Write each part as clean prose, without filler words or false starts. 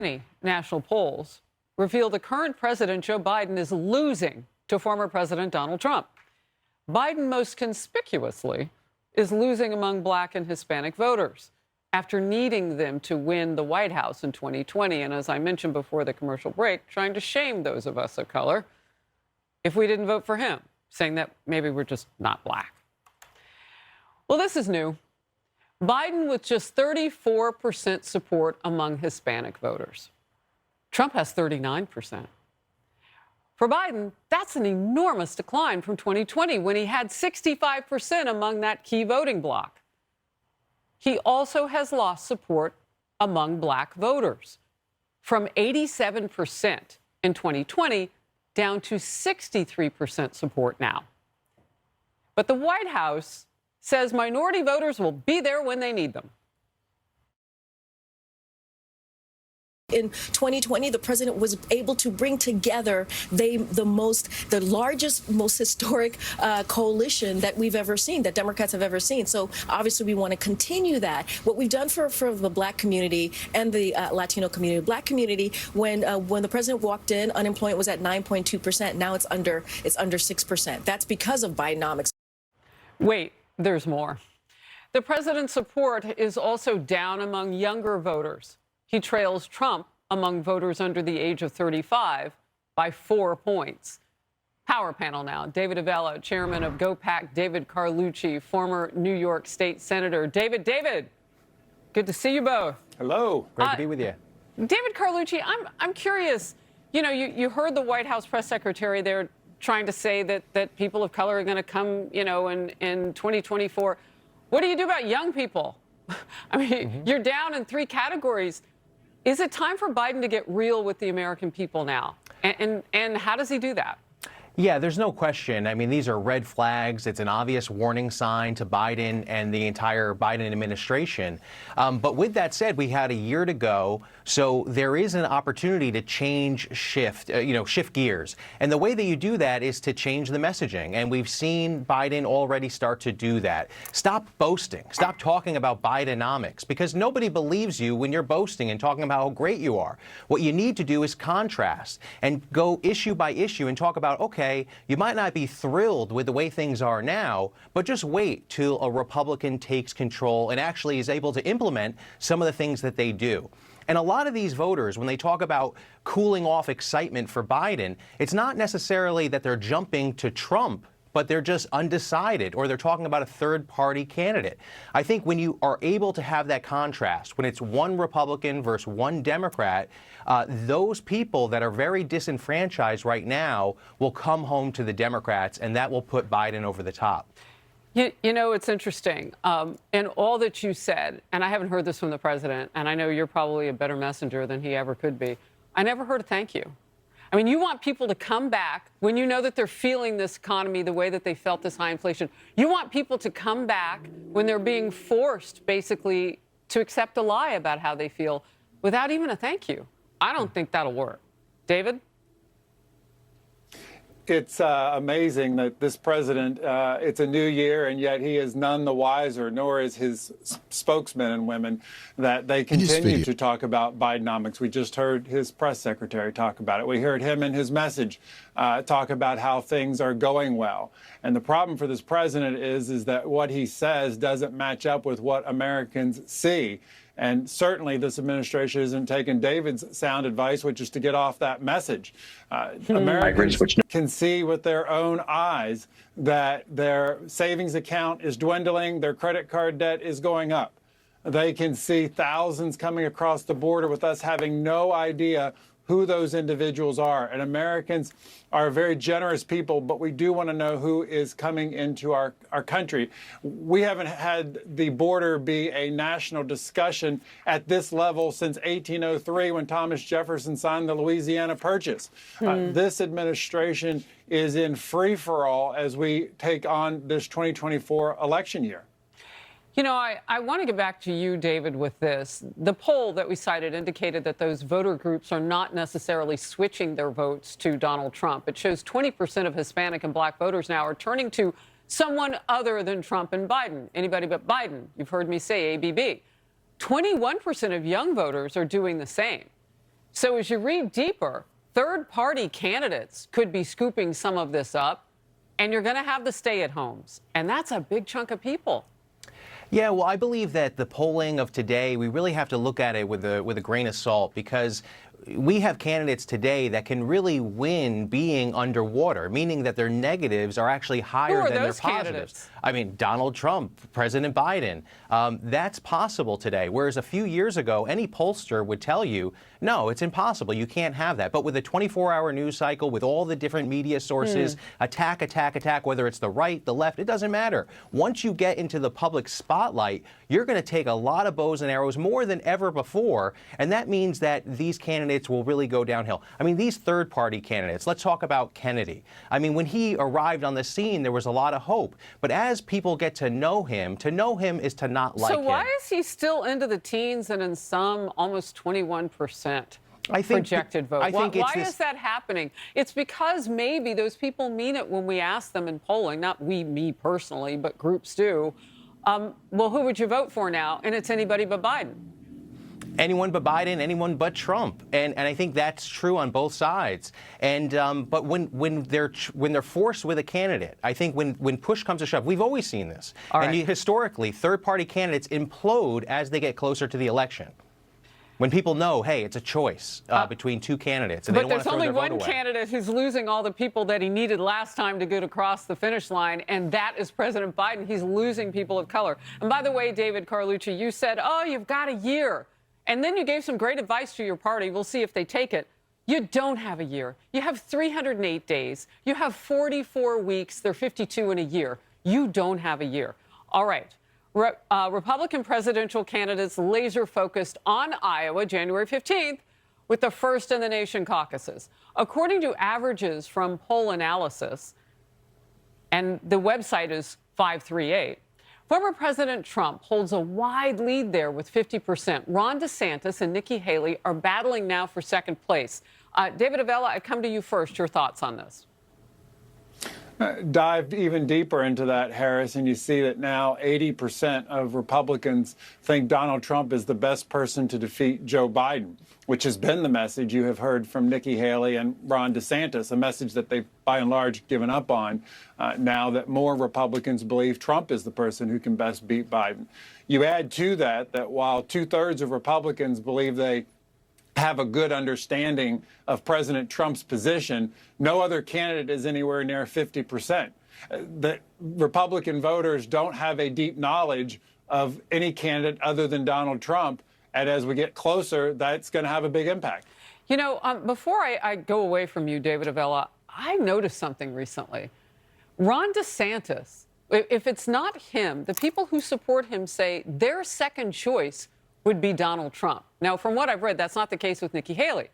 Many national polls reveal the current president, Joe Biden, is losing to former President Donald Trump. Biden, most conspicuously, is losing among Black and Hispanic voters after needing them to win the White House in 2020. And as I mentioned before the commercial break, trying to shame those of us of color if we didn't vote for him, saying that maybe we're just not Black. Well, this is new. Biden with just 34% support among Hispanic voters. Trump has 39%. For Biden, that's an enormous decline from 2020 when he had 65% among that key voting bloc. He also has lost support among Black voters from 87% in 2020 down to 63% support now. But the White House says minority voters will be there when they need them. In 2020, the president was able to bring together the largest, most historic coalition that we've ever seen, that Democrats have ever seen. So obviously we want to continue that. What we've done for the Black community and the Latino community, Black community, when the president walked in, unemployment was at 9.2%. Now it's under 6%. That's because of Bidenomics. Wait, there's more. The president's support is also down among younger voters. He trails Trump among voters under the age of 35 by 4 points. Power panel now. David Avella, chairman of GoPac, David Carlucci, former New York State Senator. David, good to see you both. Hello. Great to be with you. David Carlucci, I'm curious. You know, you heard the White House press secretary there trying to say that people of color are going to come, you know, in 2024. What do you do about young people? I mean, you're down in 3 categories. Is it time for Biden to get real with the American people now? And how does he do that? Yeah, there's no question. I mean, these are red flags. It's an obvious warning sign to Biden and the entire Biden administration. But with that said, we had a year to go. So there is an opportunity to shift gears. And the way that you do that is to change the messaging. And we've seen Biden already start to do that. Stop boasting. Stop talking about Bidenomics, because nobody believes you when you're boasting and talking about how great you are. What you need to do is contrast and go issue by issue and talk about, okay, you might not be thrilled with the way things are now, but just wait till a Republican takes control and actually is able to implement some of the things that they do. And a lot of these voters, when they talk about cooling off excitement for Biden, it's not necessarily that they're jumping to Trump, but they're just undecided, or they're talking about a third-party candidate. I think when you are able to have that contrast, when it's one Republican versus one Democrat, those people that are very disenfranchised right now will come home to the Democrats, and that will put Biden over the top. You know, it's interesting. In all that you said, and I haven't heard this from the president, and I know you're probably a better messenger than he ever could be, I never heard a thank you. I mean, you want people to come back when you know that they're feeling this economy the way that they felt this high inflation. You want people to come back when they're being forced, basically, to accept a lie about how they feel without even a thank you. I don't think that'll work. David? It's amazing that this president, it's a new year, and yet he is none the wiser, nor is his spokesmen and women, that they continue to talk about Bidenomics. We just heard his press secretary talk about it. We heard him in his message talk about how things are going well. And the problem for this president is that what he says doesn't match up with what Americans see. And certainly this administration isn't taking David's sound advice, which is to get off that message. Americans can see with their own eyes that their savings account is dwindling, their credit card debt is going up. They can see thousands coming across the border with us having no idea who those individuals are. And Americans are very generous people, but we do want to know who is coming into our country. We haven't had the border be a national discussion at this level since 1803 when Thomas Jefferson signed the Louisiana Purchase. This administration is in free-for-all as we take on this 2024 election year. You know, I want to get back to you, David, with this. The poll that we cited indicated that those voter groups are not necessarily switching their votes to Donald Trump. It shows 20% of Hispanic and Black voters now are turning to someone other than Trump and Biden. Anybody but Biden. You've heard me say ABB. 21% of young voters are doing the same. So as you read deeper, third-party candidates could be scooping some of this up, and you're going to have the stay-at-homes. And that's a big chunk of people. Yeah, well, I believe that the polling of today, we really have to look at it with a grain of salt, because we have candidates today that can really win being underwater, meaning that their negatives are actually higher than their positives. Candidates? I mean, Donald Trump, President Biden, that's possible today. Whereas a few years ago, any pollster would tell you, no, it's impossible. You can't have that. But with a 24-hour news cycle, with all the different media sources, attack, whether it's the right, the left, it doesn't matter. Once you get into the public spotlight, you're going to take a lot of bows and arrows, more than ever before. And that means that these candidates will really go downhill. I mean, these third-party candidates, let's talk about Kennedy. I mean, when he arrived on the scene, there was a lot of hope. But as people get to know him is to not like him. So why is he still into the teens and in some almost 21%? Projected vote? Why is that happening? It's because maybe those people mean it when we ask them in polling, not me personally, but groups do. Well, who would you vote for now? And it's anybody but Biden. Anyone but Biden, anyone but Trump, and I think that's true on both sides. And but when they're forced with a candidate, I think when push comes to shove, we've always seen this. And historically, third-party candidates implode as they get closer to the election. When people know, hey, it's a choice between two candidates, and they don't want to throw their vote away. But there's only one candidate who's losing all the people that he needed last time to get across the finish line, and that is President Biden. He's losing people of color. And by the way, David Carlucci, you said, oh, you've got a year. And then you gave some great advice to your party. We'll see if they take it. You don't have a year. You have 308 days. You have 44 weeks. They're 52 in a year. You don't have a year. All right. Republican presidential candidates laser focused on Iowa January 15th with the first in the nation caucuses. According to averages from poll analysis, and the website is 538, former President Trump holds a wide lead there with 50%. Ron DeSantis and Nikki Haley are battling now for second place. David Avella, I come to you first. Your thoughts on this? Dive even deeper into that, Harris, and you see that now 80% of Republicans think Donald Trump is the best person to defeat Joe Biden, which has been the message you have heard from Nikki Haley and Ron DeSantis, a message that they've by and large given up on now that more Republicans believe Trump is the person who can best beat Biden. You add to that while 2/3 of Republicans believe they have a good understanding of President Trump's position, no other candidate is anywhere near 50%. The Republican voters don't have a deep knowledge of any candidate other than Donald Trump. And as we get closer, that's going to have a big impact. You know, before I go away from you, David Avella, I noticed something recently. Ron DeSantis, if it's not him, the people who support him say their second choice would be Donald Trump. Now, from what I've read, that's not the case with Nikki Haley.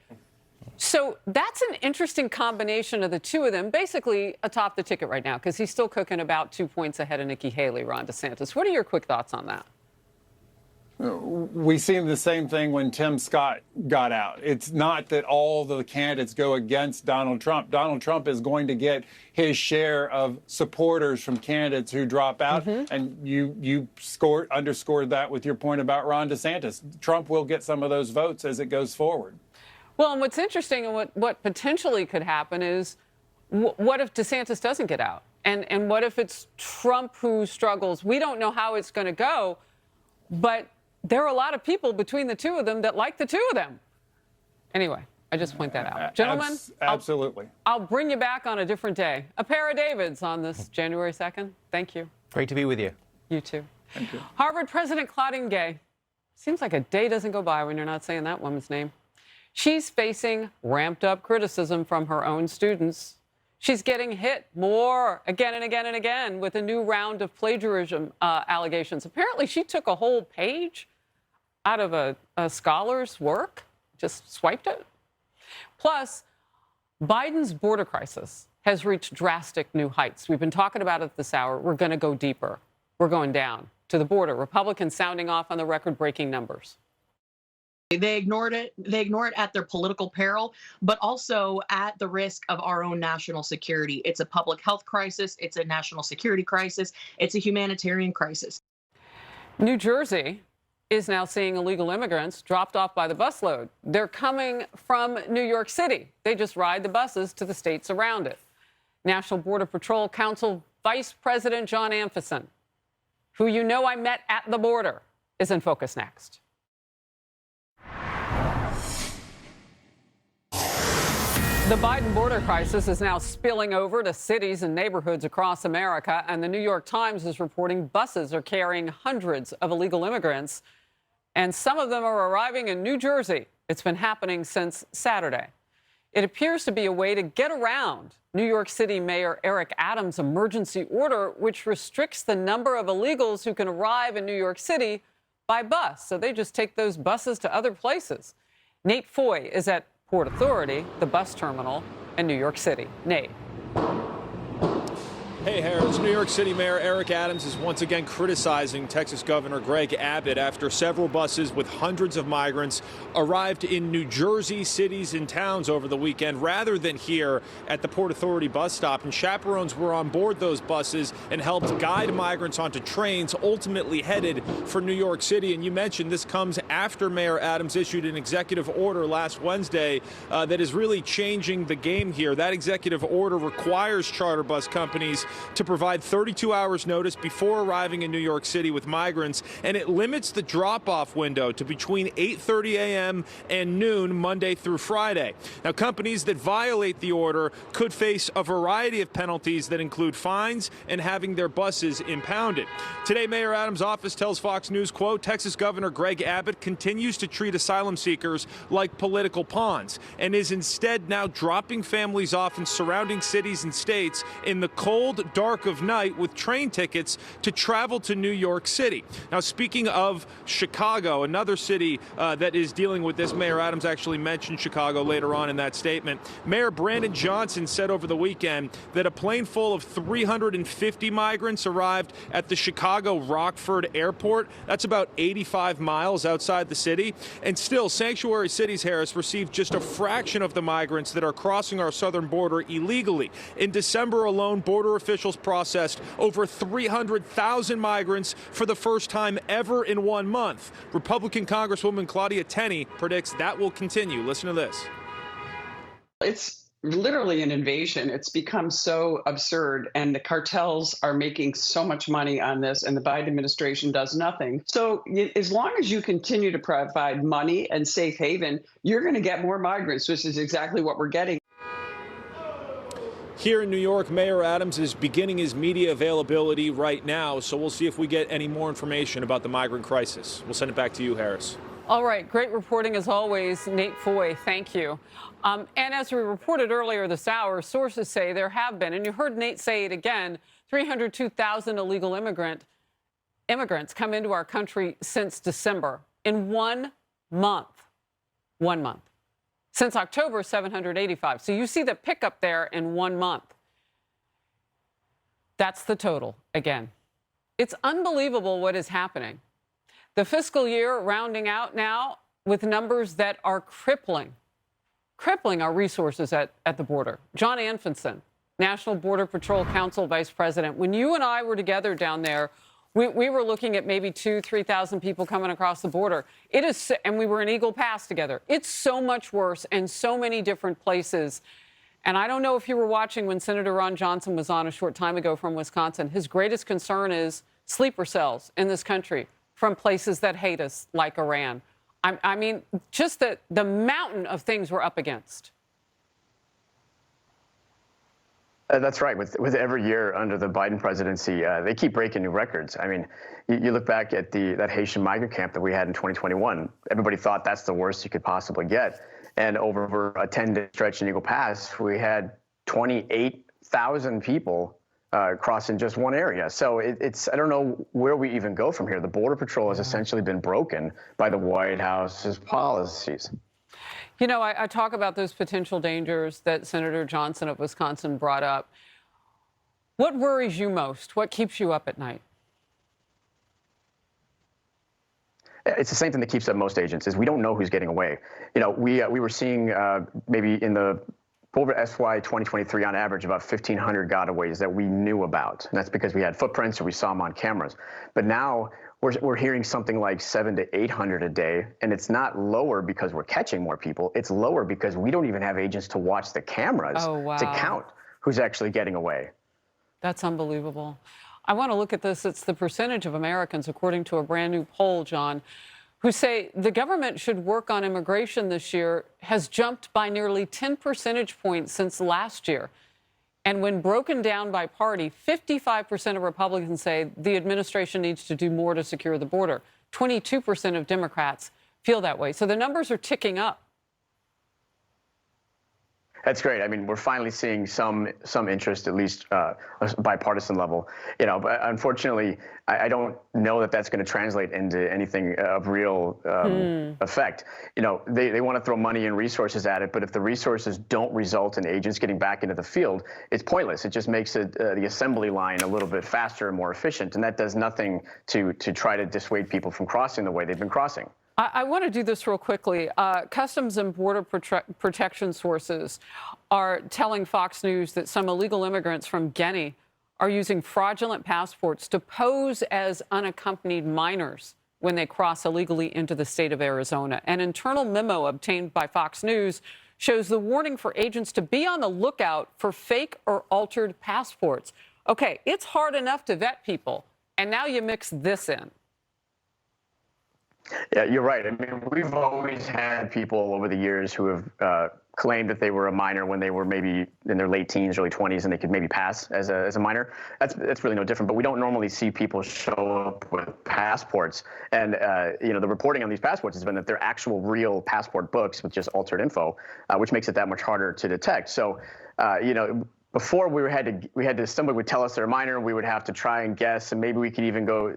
So that's an interesting combination of the two of them, basically atop the ticket right now, because he's still cooking about 2 points ahead of Nikki Haley, Ron DeSantis. What are your quick thoughts on that? We seen the same thing when Tim Scott got out. It's not that all the candidates go against Donald Trump. Donald Trump is going to get his share of supporters from candidates who drop out. And you underscored that with your point about Ron DeSantis. Trump will get some of those votes as it goes forward. Well, and what's interesting and what potentially could happen is what if DeSantis doesn't get out? And what if it's Trump who struggles? We don't know how it's going to go, but there are a lot of people between the two of them that like the two of them. Anyway, I just point that out. Gentlemen, absolutely. I'll bring you back on a different day. A pair of Davids on this January 2nd. Thank you. Great to be with you. You too. Thank you. Harvard President Claudine Gay. Seems like a day doesn't go by when you're not saying that woman's name. She's facing ramped up criticism from her own students. She's getting hit more again and again and again with a new round of plagiarism allegations. Apparently, she took a whole page out of a scholar's work, just swiped it. Plus, Biden's border crisis has reached drastic new heights. We've been talking about it this hour. We're going to go deeper. We're going down to the border. Republicans sounding off on the record-breaking numbers. They ignored it. They ignore it at their political peril, but also at the risk of our own national security. It's a public health crisis. It's a national security crisis. It's a humanitarian crisis. New Jersey is now seeing illegal immigrants dropped off by the busload. They're coming from New York City. They just ride the buses to the states around it. National Border Patrol Council Vice President John Ampherson, who you know I met at the border, is in focus next. The Biden border crisis is now spilling over to cities and neighborhoods across America, and the New York Times is reporting buses are carrying hundreds of illegal immigrants, and some of them are arriving in New Jersey. It's been happening since Saturday. It appears to be a way to get around New York City Mayor Eric Adams' emergency order, which restricts the number of illegals who can arrive in New York City by bus. So they just take those buses to other places. Nate Foy is at Port Authority, the bus terminal in New York City. Nate. Hey, Harris. New York City Mayor Eric Adams is once again criticizing Texas Governor Greg Abbott after several buses with hundreds of migrants arrived in New Jersey cities and towns over the weekend rather than here at the Port Authority bus stop. And chaperones were on board those buses and helped guide migrants onto trains ultimately headed for New York City. And you mentioned this comes after Mayor Adams issued an executive order last Wednesday that is really changing the game here. That executive order requires charter bus companies to provide 32 hours notice before arriving in New York City with migrants, and it limits the drop-off window to between 8:30 a.m. and noon Monday through Friday. Now, companies that violate the order could face a variety of penalties that include fines and having their buses impounded. Today, Mayor Adams' office tells Fox News, quote, Texas Governor Greg Abbott continues to treat asylum seekers like political pawns and is instead now dropping families off in surrounding cities and states in the cold, dark of night with train tickets to travel to New York City. Now, speaking of Chicago, another city that is dealing with this, Mayor Adams actually mentioned Chicago later on in that statement. Mayor Brandon Johnson said over the weekend that a plane full of 350 migrants arrived at the Chicago Rockford Airport. That's about 85 miles outside the city. And still, sanctuary cities, Harris, received just a fraction of the migrants that are crossing our southern border illegally. In December alone, border officials processed over 300,000 migrants for the first time ever in 1 month. Republican Congresswoman Claudia Tenney predicts that will continue. Listen to this. It's literally an invasion. It's become so absurd, and the cartels are making so much money on this, and the Biden administration does nothing. So as long as you continue to provide money and safe haven, you're going to get more migrants, which is exactly what we're getting. Here in New York, Mayor Adams is beginning his media availability right now, so we'll see if we get any more information about the migrant crisis. We'll send it back to you, Harris. All right, great reporting as always, Nate Foy. Thank you. And as we reported earlier this hour, sources say there have been, and you heard Nate say it again, 302,000 illegal immigrants come into our country since December in 1 month. 1 month. Since October, 785. So you see the pickup there in 1 month. That's the total again. It's unbelievable what is happening. The fiscal year rounding out now with numbers that are crippling our resources at the border. John Ampherson, National Border Patrol Council Vice President, when you and I were together down there, we were looking at maybe 2,000 to 3,000 people coming across the border. It is, and we were in Eagle Pass together. It's so much worse in so many different places. And I don't know if you were watching when Senator Ron Johnson was on a short time ago from Wisconsin. His greatest concern is sleeper cells in this country from places that hate us, like Iran. I mean, just the mountain of things we're up against. That's right. With every year under the Biden presidency, they keep breaking new records. I mean, you look back at that Haitian migrant camp that we had in 2021. Everybody thought that's the worst you could possibly get. And over a 10-day stretch in Eagle Pass, we had 28,000 people crossing just one area. So it's I don't know where we even go from here. The Border Patrol has essentially been broken by the White House's policies. You know, I talk about those potential dangers that Senator Johnson of Wisconsin brought up. What worries you most? What keeps you up at night? It's the same thing that keeps up most agents, is we don't know who's getting away. You know, we were seeing maybe over FY 2023 on average about 1,500 gotaways that we knew about. And that's because we had footprints or we saw them on cameras. But now we're hearing something like 700 to 800 a day. And it's not lower because we're catching more people. It's lower because we don't even have agents to watch the cameras to count who's actually getting away. That's unbelievable. I want to look at this. It's the percentage of Americans, according to a brand new poll, John, who say the government should work on immigration this year has jumped by nearly 10 percentage points since last year. And when broken down by party, 55% of Republicans say the administration needs to do more to secure the border. 22% of Democrats feel that way. So the numbers are ticking up. That's great. I mean, we're finally seeing some interest, at least a bipartisan level. But unfortunately, I don't know that that's going to translate into anything of real effect. They want to throw money and resources at it, but if the resources don't result in agents getting back into the field, it's pointless. It just makes the assembly line a little bit faster and more efficient, and that does nothing to try to dissuade people from crossing the way they've been crossing. I want to do this real quickly. Customs and Border Protection sources are telling Fox News that some illegal immigrants from Guinea are using fraudulent passports to pose as unaccompanied minors when they cross illegally into the state of Arizona. An internal memo obtained by Fox News shows the warning for agents to be on the lookout for fake or altered passports. Okay, it's hard enough to vet people, and now you mix this in. Yeah, you're right. I mean, we've always had people over the years who have claimed that they were a minor when they were maybe in their late teens, early 20s, and they could maybe pass as a minor. That's really no different. But we don't normally see people show up with passports. And, the reporting on these passports has been that they're actual real passport books with just altered info, which makes it that much harder to detect. So, before we had to somebody would tell us they're a minor, we would have to try and guess, and maybe we could even go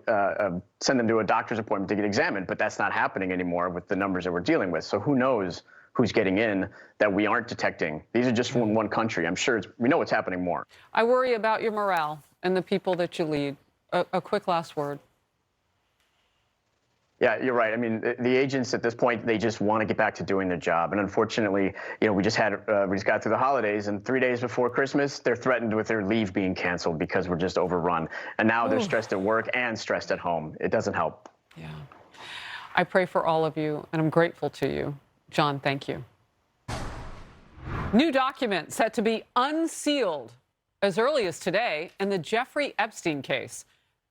send them to a doctor's appointment to get examined. But that's not happening anymore with the numbers that we're dealing with. So who knows who's getting in that we aren't detecting? These are just from one country. I'm sure we know what's happening more. I worry about your morale and the people that you lead. A quick last word. Yeah, you're right. I mean, the agents at this point, they just want to get back to doing their job. And unfortunately, we just got through the holidays, and 3 days before Christmas, they're threatened with their leave being canceled because we're just overrun. And now they're stressed at work and stressed at home. It doesn't help. Yeah. I pray for all of you, and I'm grateful to you. John, thank you. New documents set to be unsealed as early as today in the Jeffrey Epstein case.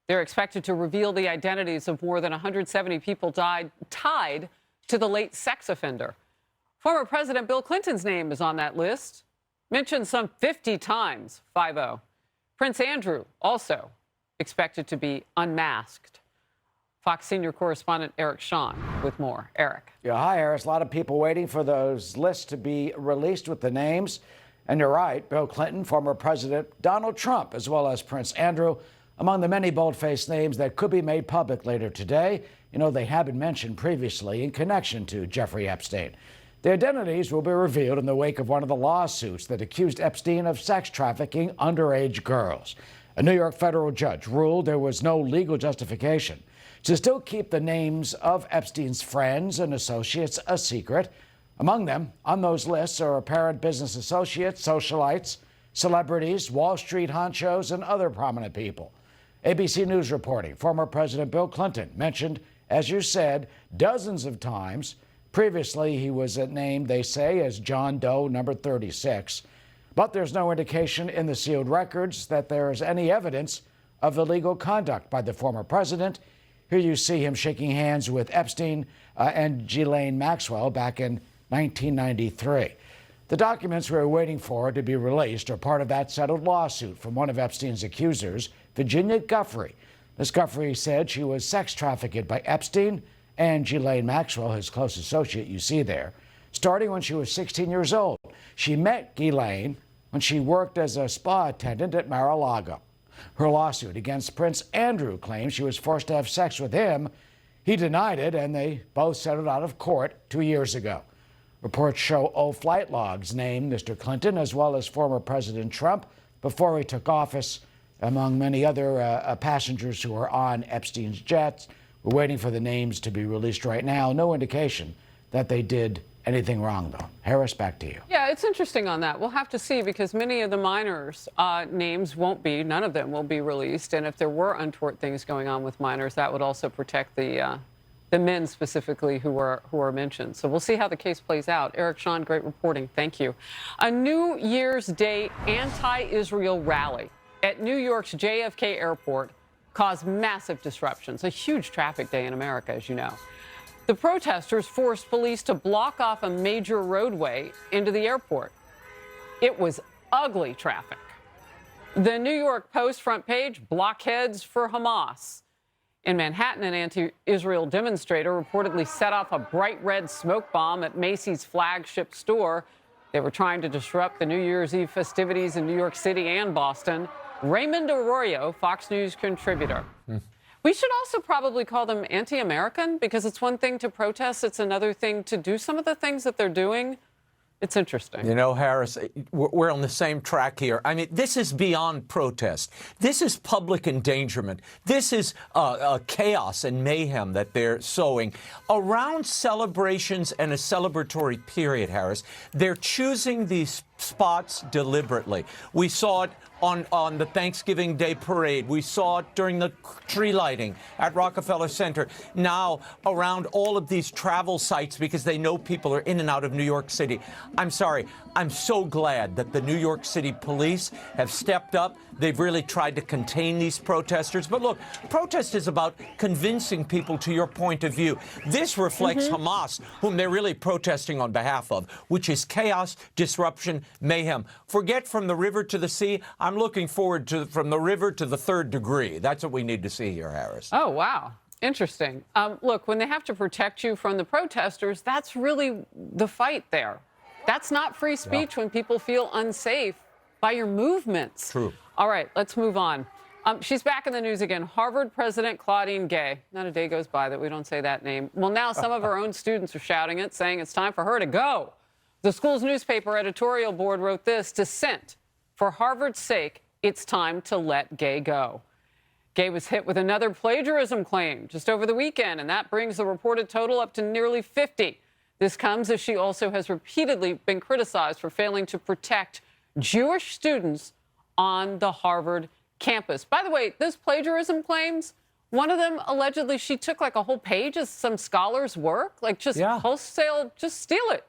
They're expected to reveal the identities of more than 170 people tied to the late sex offender. Former President Bill Clinton's name is on that list, mentioned some 50 times, 50. Prince Andrew also expected to be unmasked. Fox senior correspondent Eric Shawn with more. Eric. Yeah, hi, Harris. A lot of people waiting for those lists to be released with the names. And you're right, Bill Clinton, former President Donald Trump, as well as Prince Andrew, among the many bold-faced names that could be made public later today. They have been mentioned previously in connection to Jeffrey Epstein. The identities will be revealed in the wake of one of the lawsuits that accused Epstein of sex trafficking underage girls. A New York federal judge ruled there was no legal justification to still keep the names of Epstein's friends and associates a secret. Among them on those lists are apparent business associates, socialites, celebrities, Wall Street honchos, and other prominent people. ABC News reporting, former President Bill Clinton mentioned, as you said, dozens of times. Previously, he was named, they say, as John Doe number 36. But there's no indication in the sealed records that there is any evidence of illegal conduct by the former president. Here you see him shaking hands with Epstein and Ghislaine Maxwell back in 1993. The documents we're waiting for to be released are part of that settled lawsuit from one of Epstein's accusers, Virginia Giuffre. Ms. Giuffre said she was sex trafficked by Epstein and Ghislaine Maxwell, his close associate you see there, starting when she was 16 years old. She met Ghislaine when she worked as a spa attendant at Mar-a-Lago. Her lawsuit against Prince Andrew claims she was forced to have sex with him. He denied it, and they both settled out of court 2 years ago. Reports show old flight logs name Mr. Clinton as well as former President Trump before he took office, among many other passengers who were on Epstein's jets. We're waiting for the names to be released right now. No indication that they did anything wrong, though. Harris, back to you. Yeah, it's interesting on that. We'll have to see, because many of the minors' names won't be, none of them will be released. And if there were untoward things going on with minors, that would also protect the men specifically who are mentioned. So we'll see how the case plays out. Eric Shawn, great reporting. Thank you. A New Year's Day anti-Israel rally at New York's JFK Airport caused massive disruptions, a huge traffic day in America, as you know. The protesters forced police to block off a major roadway into the airport. It was ugly traffic. The New York Post front page, blockheads for Hamas. In Manhattan, an anti-Israel demonstrator reportedly set off a bright red smoke bomb at Macy's flagship store. They were trying to disrupt the New Year's Eve festivities in New York City and Boston. Raymond Arroyo, Fox News contributor. We should also probably call them anti-American, because it's one thing to protest, it's another thing to do some of the things that they're doing. It's interesting. You know, Harris, we're on the same track here. I mean, this is beyond protest. This is public endangerment. This is chaos and mayhem that they're sowing around celebrations and a celebratory period, Harris. They're choosing these spots deliberately. We saw it on the Thanksgiving Day parade. We saw it during the tree lighting at Rockefeller Center. Now around all of these travel sites, because they know people are in and out of New York City. I'm sorry. I'm so glad that the New York City police have stepped up. They've really tried to contain these protesters. But look, protest is about convincing people to your point of view. This reflects Hamas, whom they're really protesting on behalf of, which is chaos, disruption, mayhem. Forget from the river to the sea. I'm looking forward to from the river to the third degree. That's what we need to see here, Harris. Oh, wow. Interesting. Look, when they have to protect you from the protesters, that's really the fight there. That's not free speech when people feel unsafe by your movements. True. All right, let's move on. She's back in the news again. Harvard President Claudine Gay. Not a day goes by that we don't say that name. Well, now some of her own students are shouting it, saying it's time for her to go. The school's newspaper editorial board wrote this: dissent. For Harvard's sake, it's time to let Gay go. Gay was hit with another plagiarism claim just over the weekend, and that brings the reported total up to nearly 50. This comes as she also has repeatedly been criticized for failing to protect Jewish students on the Harvard campus. By the way, those plagiarism claims, one of them allegedly she took like a whole page of some scholar's work, like just wholesale, just steal it.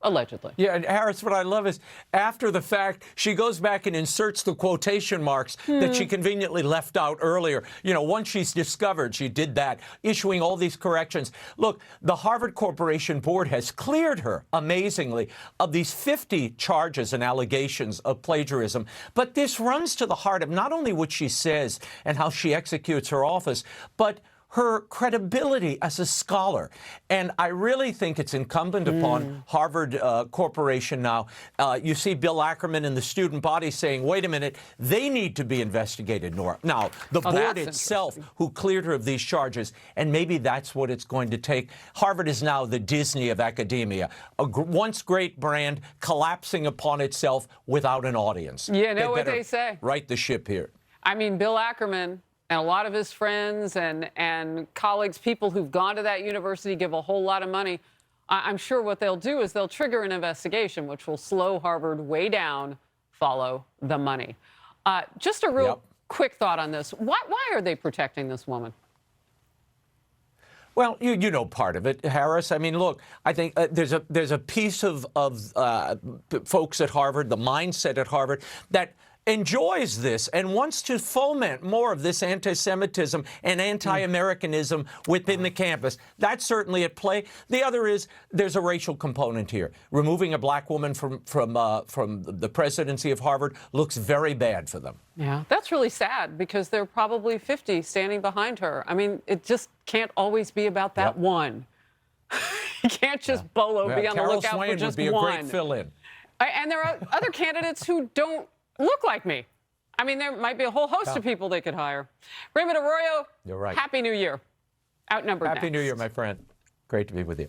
Allegedly. Yeah, and Harris, what I love is after the fact, she goes back and inserts the quotation marks that she conveniently left out earlier. You know, once she's discovered, she did that, issuing all these corrections. Look, the Harvard Corporation Board has cleared her, amazingly, of these 50 charges and allegations of plagiarism. But this runs to the heart of not only what she says and how she executes her office, but her credibility as a scholar. And I really think it's incumbent upon Harvard Corporation now. You see Bill Ackerman and the student body saying, wait a minute, they need to be investigated, Nora. Now, the board itself who cleared her of these charges, and maybe that's what it's going to take. Harvard is now the Disney of academia, a once great brand collapsing upon itself without an audience. You know what they say. Right the ship here. I mean, Bill Ackerman and a lot of his friends and colleagues, people who've gone to that university, give a whole lot of money. I'm sure what they'll do is they'll trigger an investigation, which will slow Harvard way down, follow the money. Just a real quick thought on this. Why are they protecting this woman? Well, you know part of it, Harris. I mean, look, I think there's a piece of folks at Harvard, the mindset at Harvard, that enjoys this and wants to foment more of this anti-Semitism and anti-Americanism within the campus. That's certainly at play. The other is there's a racial component here. Removing a black woman from the presidency of Harvard looks very bad for them. Yeah, that's really sad because there are probably 50 standing behind her. I mean, it just can't always be about that one. You can't just be on the lookout for just would be one. a great fill-in. And there are other candidates who don't look like me. I mean, there might be a whole host of people they could hire. Raymond Arroyo, you're right. Happy New Year. Outnumbered Happy next. New Year, my friend. Great to be with you.